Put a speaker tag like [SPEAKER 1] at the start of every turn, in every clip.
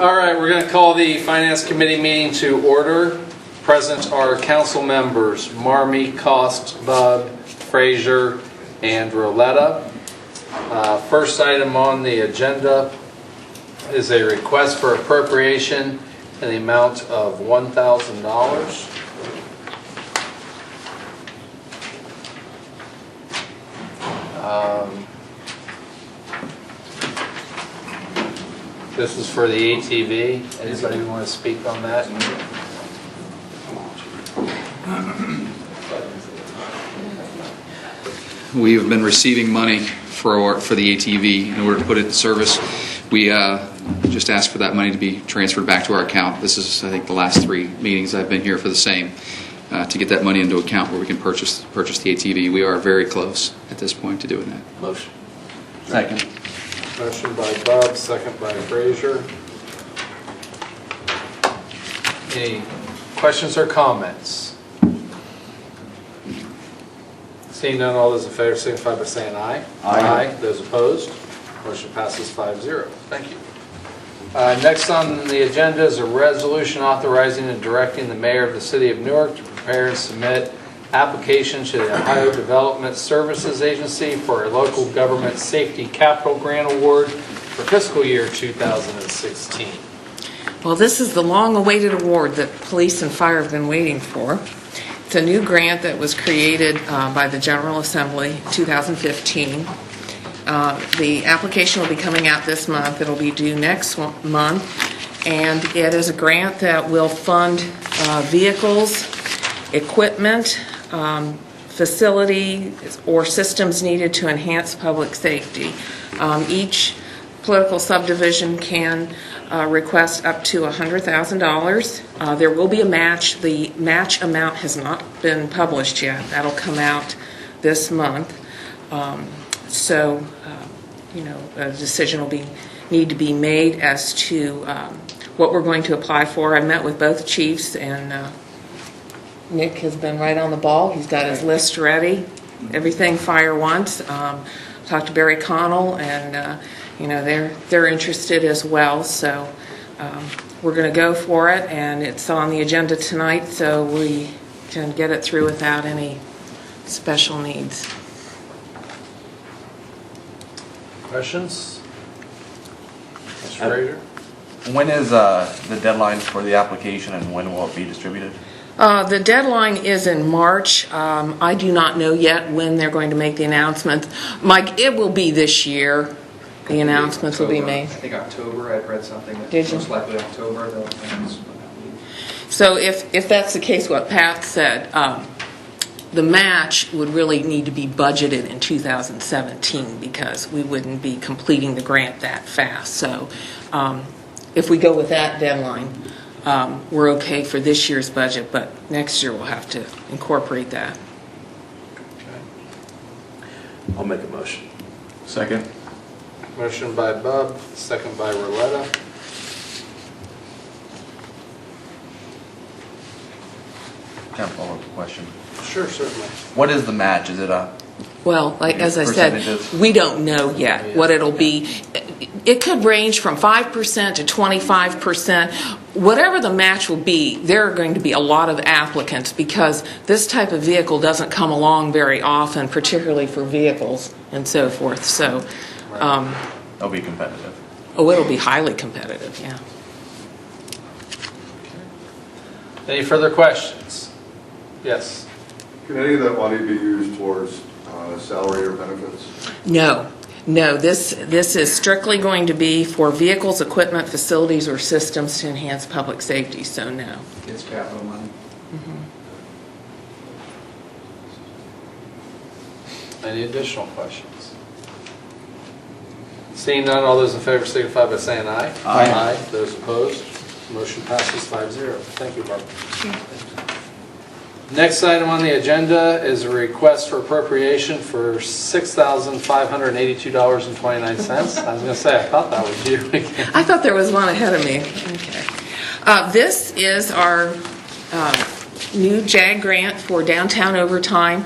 [SPEAKER 1] All right, we're going to call the Finance Committee meeting to order. Present are council members Marmee, Cost, Bubb, Frazier, and Roletta. First item on the agenda is a request for appropriation in the amount of $1,000. This is for the ATV. Anybody want to speak on that?
[SPEAKER 2] We have been receiving money for the ATV in order to put it in service. We just asked for that money to be transferred back to our account. This is, I think, the last 3 meetings I've been here for the same, to get that money into account where we can purchase the ATV. We are very close at this point to doing that.
[SPEAKER 1] Motion.
[SPEAKER 3] Second.
[SPEAKER 1] Motion by Bubb, second by Frazier. Any questions or comments? Seeing none, all those in favor signify by saying aye.
[SPEAKER 3] Aye.
[SPEAKER 1] Those opposed, motion passes 5-0. Thank you. Next on the agenda is a resolution authorizing and directing the mayor of the city of Newark to prepare and submit applications to the Ohio Development Services Agency for a local government safety capital grant award for fiscal year 2016.
[SPEAKER 4] Well, this is the long-awaited award that police and fire have been waiting for. It's a new grant that was created by the General Assembly 2015. The application will be coming out this month. It'll be due next month. And it is a grant that will fund vehicles, equipment, facility, or systems needed to enhance public safety. Each political subdivision can request up to $100,000. There will be a match. The match amount has not been published yet. That'll come out this month. A decision will need to be made as to what we're going to apply for. I met with both chiefs, and Nick has been right on the ball. He's got his list ready. Everything fire wants. Talked to Barry Connell, and they're interested as well. So we're going to go for it, and it's on the agenda tonight, so we can get it through without any special needs.
[SPEAKER 1] Questions? Mr. Frazier?
[SPEAKER 3] When is the deadline for the application, and when will it be distributed?
[SPEAKER 4] The deadline is in March. I do not know yet when they're going to make the announcement. Mike, it will be this year. The announcements will be made.
[SPEAKER 5] I think October. I've read something that
[SPEAKER 4] Did you?
[SPEAKER 5] most likely October.
[SPEAKER 4] So if that's the case, what Pat said, the match would really need to be budgeted in 2017 because we wouldn't be completing the grant that fast. So if we go with that deadline, we're okay for this year's budget, but next year we'll have to incorporate that.
[SPEAKER 1] Okay. I'll make a motion.
[SPEAKER 3] Second.
[SPEAKER 1] Motion by Bubb, second by Roletta.
[SPEAKER 3] Can I follow up a question?
[SPEAKER 1] Sure, certainly.
[SPEAKER 3] What is the match? Is it a
[SPEAKER 4] Well, as I said,
[SPEAKER 3] percentages?
[SPEAKER 4] we don't know yet what it'll be. It could range from 5% to 25%. Whatever the match will be, there are going to be a lot of applicants because this type of vehicle doesn't come along very often, particularly for vehicles and so forth. So,
[SPEAKER 3] it'll be competitive?
[SPEAKER 4] it'll be highly competitive, yeah.
[SPEAKER 1] Any further questions? Yes.
[SPEAKER 6] Can any of that money be used towards salary or benefits?
[SPEAKER 4] No, this is strictly going to be for vehicles, equipment, facilities, or systems to enhance public safety, so no.
[SPEAKER 5] It's capital money.
[SPEAKER 1] Any additional questions? Seeing none, all those in favor signify by saying aye.
[SPEAKER 3] Aye.
[SPEAKER 1] Those opposed, motion passes 5-0. Thank you, Barbara. Next item on the agenda is a request for appropriation for $6,582.29. I was going to say, I thought that was you.
[SPEAKER 4] I thought there was one ahead of me. Okay. This is our new JAG grant for downtown overtime.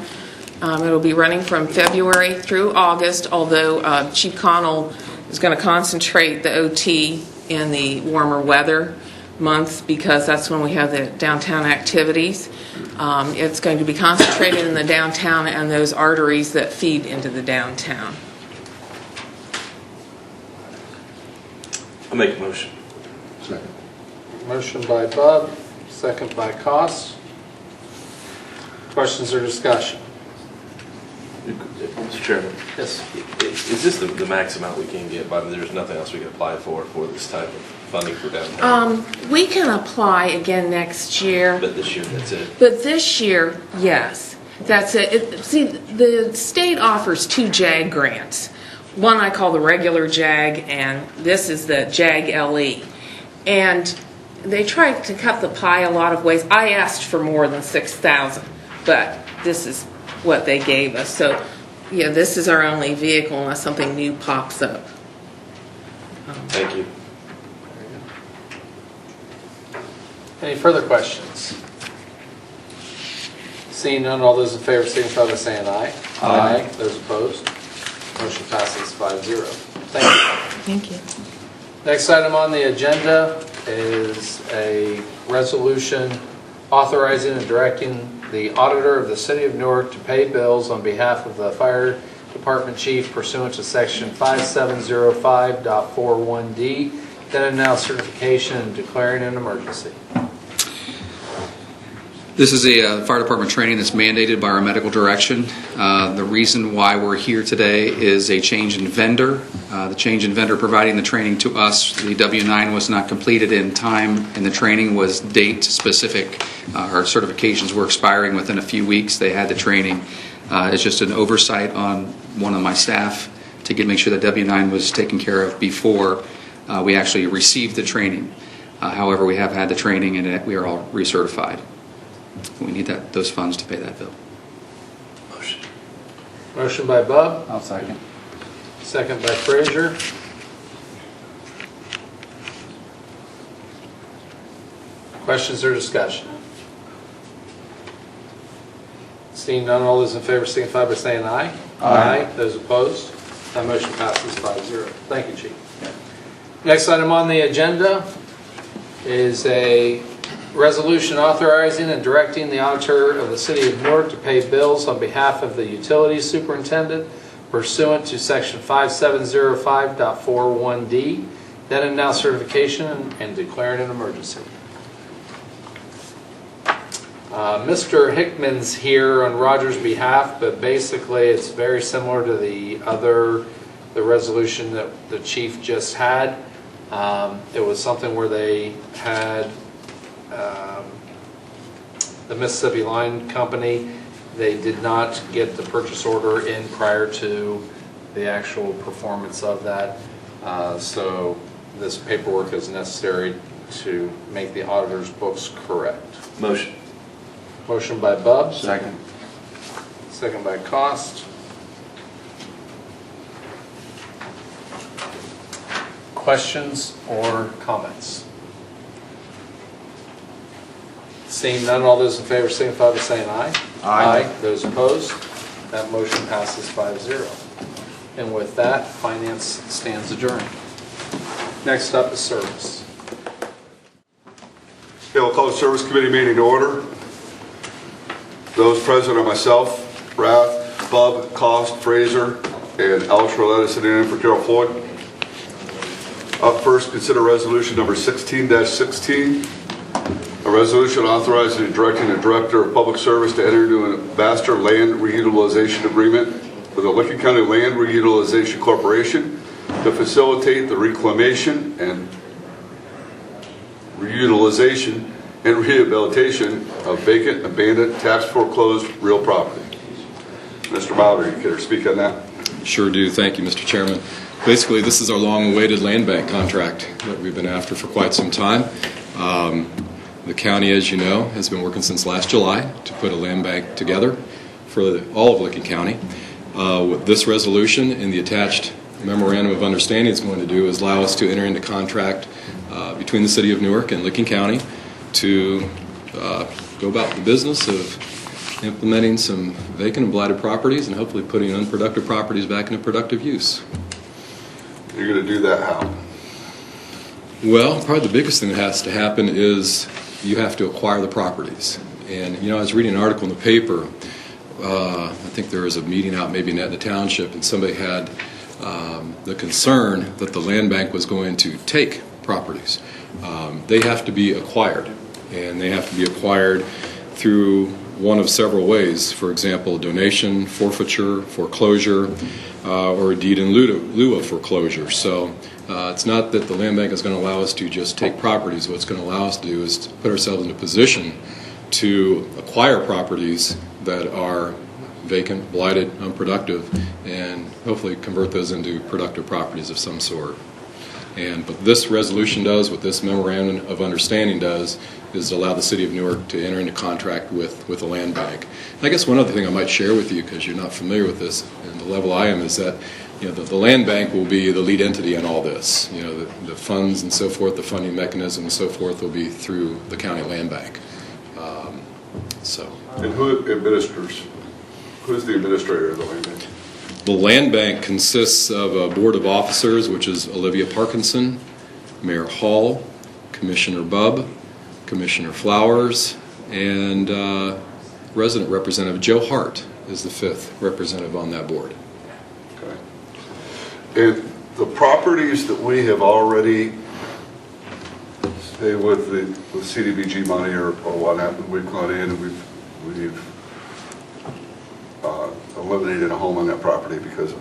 [SPEAKER 4] It'll be running from February through August, although Chief Connell is going to concentrate the OT in the warmer weather months because that's when we have the downtown activities. It's going to be concentrated in the downtown and those arteries that feed into the downtown.
[SPEAKER 7] I'll make a motion.
[SPEAKER 6] Second.
[SPEAKER 1] Motion by Bub, second by Cost. Questions or discussion?
[SPEAKER 7] Mr. Chairman,
[SPEAKER 1] Yes.
[SPEAKER 7] is this the max amount we can get? But there's nothing else we can apply for this type of funding for downtown?
[SPEAKER 4] We can apply again next year.
[SPEAKER 7] But this year, that's it.
[SPEAKER 4] But this year, yes, that's it. See, the state offers 2 JAG grants. One I call the regular JAG, and this is the JAG LE. And they tried to cut the pie a lot of ways. I asked for more than $6,000, but this is what they gave us. So, yeah, this is our only vehicle unless something new pops up.
[SPEAKER 7] Thank you.
[SPEAKER 1] Any further questions? Seeing none, all those in favor signify by saying aye. Aye. Those opposed? Motion passes 5-0. Thank you.
[SPEAKER 4] Thank you.
[SPEAKER 1] Next item on the agenda is a resolution authorizing and directing the auditor of the city of Newark to pay bills on behalf of the fire department chief pursuant to section 5705.41D, then and now certification and declaring an emergency.
[SPEAKER 2] This is a fire department training that's mandated by our medical direction. The reason why we're here today is a change in vendor. The change in vendor providing the training to us, the W-9 was not completed in time, and the training was date specific. Our certifications were expiring within a few weeks. They had the training. It's just an oversight on one of my staff to make sure that W-9 was taken care of before we actually received the training. However, we have had the training and we are all recertified. We need those funds to pay that bill.
[SPEAKER 7] Motion.
[SPEAKER 1] Motion by Bub,
[SPEAKER 3] I'll second.
[SPEAKER 1] second by Frazier. Questions or discussion? Seeing none, all those in favor signify by saying aye.
[SPEAKER 3] Aye.
[SPEAKER 1] Those opposed? That motion passes 5-0. Thank you, Chief. Next item on the agenda is a resolution authorizing and directing the auditor of the city of Newark to pay bills on behalf of the utilities superintendent pursuant to section 5705.41D, then and now certification and declaring an emergency. Mr. Hickman's here on Roger's behalf, but basically it's very similar to the resolution that the chief just had. It was something where they had the Mississippi Line Company, they did not get the purchase order in prior to the actual performance of that. So this paperwork is necessary to make the auditor's books correct.
[SPEAKER 7] Motion.
[SPEAKER 1] Motion by Bub.
[SPEAKER 3] Second.
[SPEAKER 1] Second by Cost. Questions or comments? Seeing none, all those in favor signify by saying aye.
[SPEAKER 3] Aye.
[SPEAKER 1] Those opposed? That motion passes 5-0. And with that, Finance stands adjourned. Next up is Service.
[SPEAKER 6] Okay, we'll call the Service Committee meeting to order. Those present are myself, Rath, Bub, Cost, Fraser, and Alex Roletta sitting in for Carol Floyd. Up first, consider resolution number 16-16. A resolution authorizing and directing the Director of Public Service to enter into a master land reutilization agreement with the Licking County Land Reutilization Corporation to facilitate the reclamation and reutilization and rehabilitation of vacant, abandoned, tax foreclosed real property. Mr. Bowder, you care to speak on that?
[SPEAKER 8] Sure do. Thank you, Mr. Chairman. Basically, this is our long-awaited land bank contract that we've been after for quite some time. The county, as you know, has been working since last July to put a land bank together for all of Licking County. What this resolution and the attached memorandum of understanding is going to do is allow us to enter into contract between the City of Newark and Licking County to go about the business of implementing some vacant and blighted properties and hopefully putting unproductive properties back into productive use.
[SPEAKER 6] You're going to do that how?
[SPEAKER 8] Well, probably the biggest thing that has to happen is you have to acquire the properties. And, I was reading an article in the paper. I think there was a meeting out maybe in Etna Township, and somebody had the concern that the land bank was going to take properties. They have to be acquired, and they have to be acquired through one of several ways. For example, donation, forfeiture, foreclosure, or a deed in lieu of foreclosure. So it's not that the land bank is going to allow us to just take properties. What it's going to allow us to do is to put ourselves in a position to acquire properties that are vacant, blighted, unproductive, and hopefully convert those into productive properties of some sort. And what this resolution does, what this memorandum of understanding does, is to allow the city of Newark to enter into contract with the land bank. And I guess one other thing I might share with you, because you're not familiar with this, and the level I am, is that the land bank will be the lead entity in all this. The funds and so forth, the funding mechanism and so forth will be through the county land bank.
[SPEAKER 6] And who administers? Who's the administrator of the land bank?
[SPEAKER 8] The land bank consists of a board of officers, which is Olivia Parkinson, Mayor Hall, Commissioner Bubb, Commissioner Flowers, and resident representative Joe Hart is the 5th representative on that board.
[SPEAKER 6] Okay. And the properties that we have already, say with the CDBG money or whatnot, we've gone in and we've eliminated a home on that property because of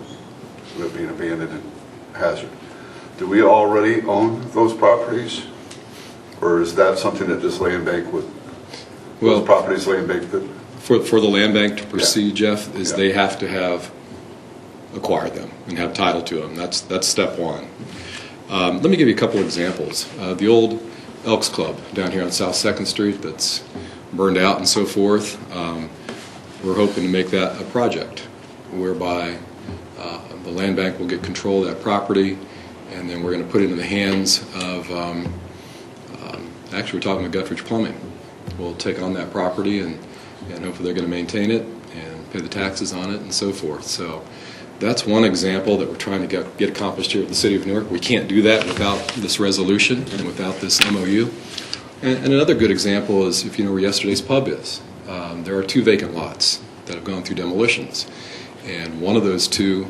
[SPEAKER 6] it being abandoned and hazard. Do we already own those properties? Or is that something that this land bank would, those properties land bank that?
[SPEAKER 8] For the land bank to proceed,
[SPEAKER 6] Yeah.
[SPEAKER 8] Jeff, is
[SPEAKER 6] Yeah.
[SPEAKER 8] they have to have acquired them and have title to them. That's step one. Let me give you a couple examples. The old Elks Club down here on South 2nd Street that's burned out and so forth. We're hoping to make that a project whereby the land bank will get control of that property, and then we're going to put it in the hands of, actually we're talking about Guthridge Plumbing. We'll take on that property and hopefully they're going to maintain it and pay the taxes on it and so forth. So that's one example that we're trying to get accomplished here at the City of Newark. We can't do that without this resolution and without this MOU. And another good example is, if you know where yesterday's pub is, there are 2 vacant lots that have gone through demolitions. And one of those 2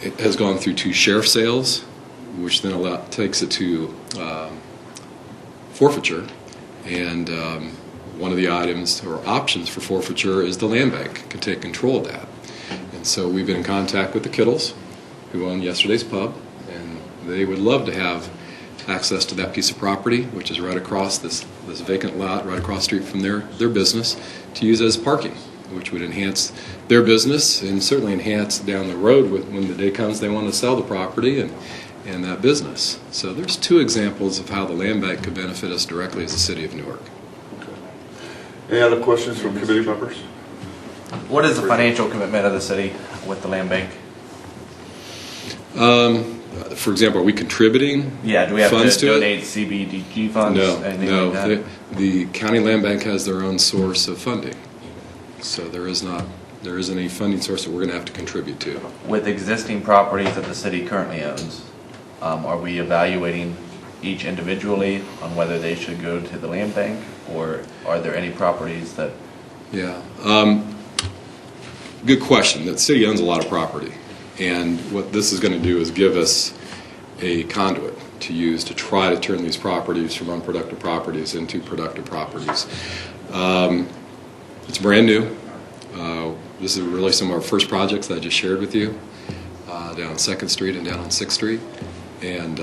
[SPEAKER 8] it has gone through 2 sheriff sales, which then takes it to forfeiture. And one of the items or options for forfeiture is the land bank can take control of that. And so we've been in contact with the Kittles, who own yesterday's pub, and they would love to have access to that piece of property, which is right across this vacant lot, right across the street from their business, to use as parking, which would enhance their business and certainly enhance down the road when the day comes they want to sell the property and that business. So there's 2 examples of how the land bank could benefit us directly as the City of Newark.
[SPEAKER 6] Okay. Any other questions from committee members?
[SPEAKER 3] What is the financial commitment of the city with the land bank?
[SPEAKER 8] For example, are we contributing
[SPEAKER 3] Yeah, do we have
[SPEAKER 8] funds
[SPEAKER 3] to
[SPEAKER 8] to
[SPEAKER 3] donate CBDG funds? Anything
[SPEAKER 8] No.
[SPEAKER 3] like that?
[SPEAKER 8] The county land bank has their own source of funding, so there isn't any funding source that we're going to have to contribute to.
[SPEAKER 3] With existing properties that the city currently owns, are we evaluating each individually on whether they should go to the land bank, or are there any properties that?
[SPEAKER 8] Yeah. Good question. The city owns a lot of property, and what this is going to do is give us a conduit to use to try to turn these properties from unproductive properties into productive properties. It's brand new. This is really some of our first projects that I just shared with you, down on 2nd Street and down on 6th Street. And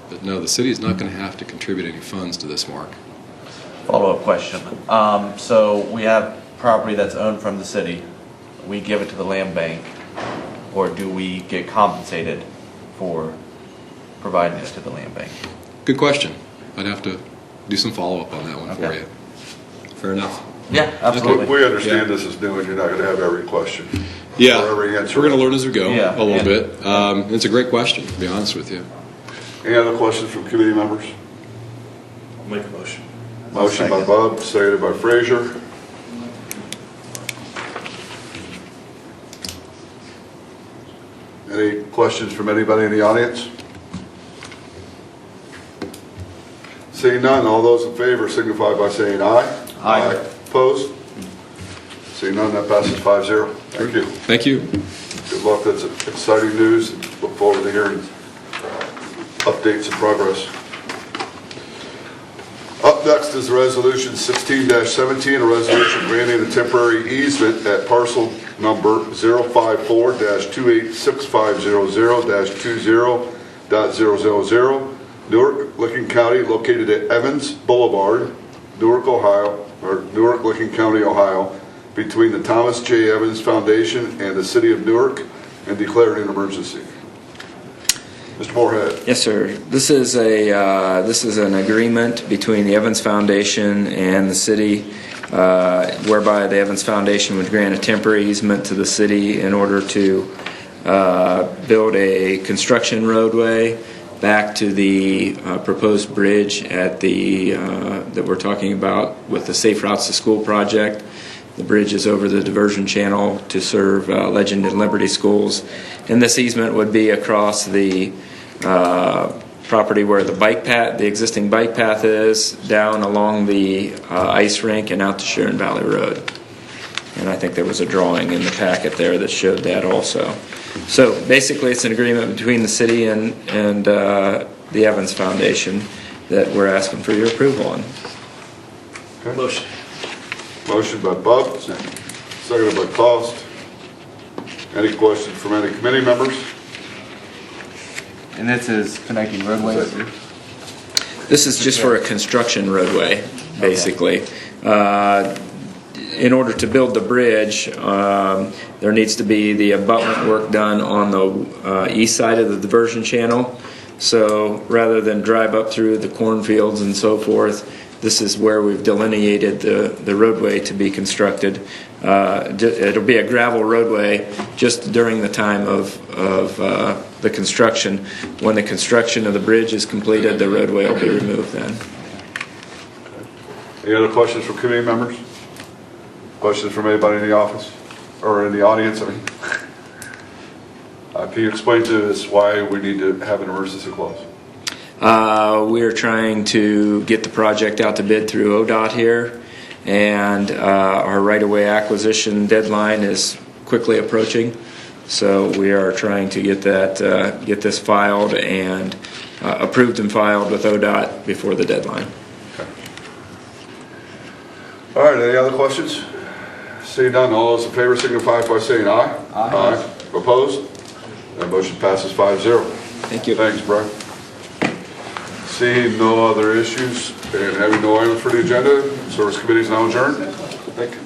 [SPEAKER 8] but no, the city is not going to have to contribute any funds to this, Mark.
[SPEAKER 3] Follow-up question. So we have property that's owned from the city. We give it to the land bank, or do we get compensated for providing it to the land bank?
[SPEAKER 8] Good question. I'd have to do some follow-up on that one for
[SPEAKER 3] Okay.
[SPEAKER 8] you. Fair enough.
[SPEAKER 3] Yeah, absolutely.
[SPEAKER 6] We understand this is new and you're not going to have every question.
[SPEAKER 8] Yeah,
[SPEAKER 6] Or every
[SPEAKER 8] we're
[SPEAKER 6] answer.
[SPEAKER 8] going to learn as we go
[SPEAKER 3] Yeah,
[SPEAKER 8] a little
[SPEAKER 3] yeah.
[SPEAKER 8] bit. It's a great question, to be honest with you.
[SPEAKER 6] Any other questions from committee members?
[SPEAKER 7] I'll make a motion.
[SPEAKER 6] Motion by
[SPEAKER 3] second.
[SPEAKER 6] Bub, seconded by Frazier. Any questions from anybody in the audience? Seeing none, all those in favor signify by saying aye.
[SPEAKER 3] Aye.
[SPEAKER 6] Opposed? Seeing none, that passes 5-0. Thank you.
[SPEAKER 8] Thank you.
[SPEAKER 6] Good luck, that's exciting news. Look forward to hearing updates and progress. Up next is Resolution 16-17, a resolution granting a temporary easement at parcel number 054-286-500-20.000, Newark, Licking County, located at Evans Boulevard, Newark, Ohio, or Newark, Licking County, Ohio, between the Thomas J. Evans Foundation and the City of Newark, and declaring an emergency. Mr. Moorhead.
[SPEAKER 9] Yes, sir. This is an agreement between the Evans Foundation and the city, whereby the Evans Foundation would grant a temporary easement to the city in order to build a construction roadway back to the proposed bridge at the that we're talking about with the Safe Routes to School project. The bridge is over the diversion channel to serve Legend and Liberty schools, and this easement would be across the property where the existing bike path is, down along the ice rink and out to Sharon Valley Road. And I think there was a drawing in the packet there that showed that also. So basically, it's an agreement between the city and the Evans Foundation that we're asking for your approval on.
[SPEAKER 6] Okay.
[SPEAKER 7] Motion.
[SPEAKER 6] Motion by Bub, seconded by Cost. Any questions from any committee members?
[SPEAKER 3] And this is connecting roadways?
[SPEAKER 9] This is just for a construction roadway, basically. In order to build the bridge, there needs to be the abutment work done on the east side of the diversion channel. So rather than drive up through the cornfields and so forth, this is where we've delineated the roadway to be constructed. It'll be a gravel roadway just during the time of the construction. When the construction of the bridge is completed, the roadway will be removed then.
[SPEAKER 6] Any other questions from committee members? Questions from anybody in the office or in the audience? I mean, can you explain to us why we need to have an emergency clause?
[SPEAKER 9] We're trying to get the project out to bid through ODOT here, and our right-of-way acquisition deadline is quickly approaching. So we are trying to get this filed and approved and filed with ODOT before the deadline.
[SPEAKER 6] Okay. All right, any other questions? Seeing none, all those in favor signify by saying aye. Aye. Opposed? That motion passes 5-0.
[SPEAKER 9] Thank you.
[SPEAKER 6] Thanks, Brian. Seeing no other issues and having no items for the agenda, Service Committee is now adjourned. Thank you.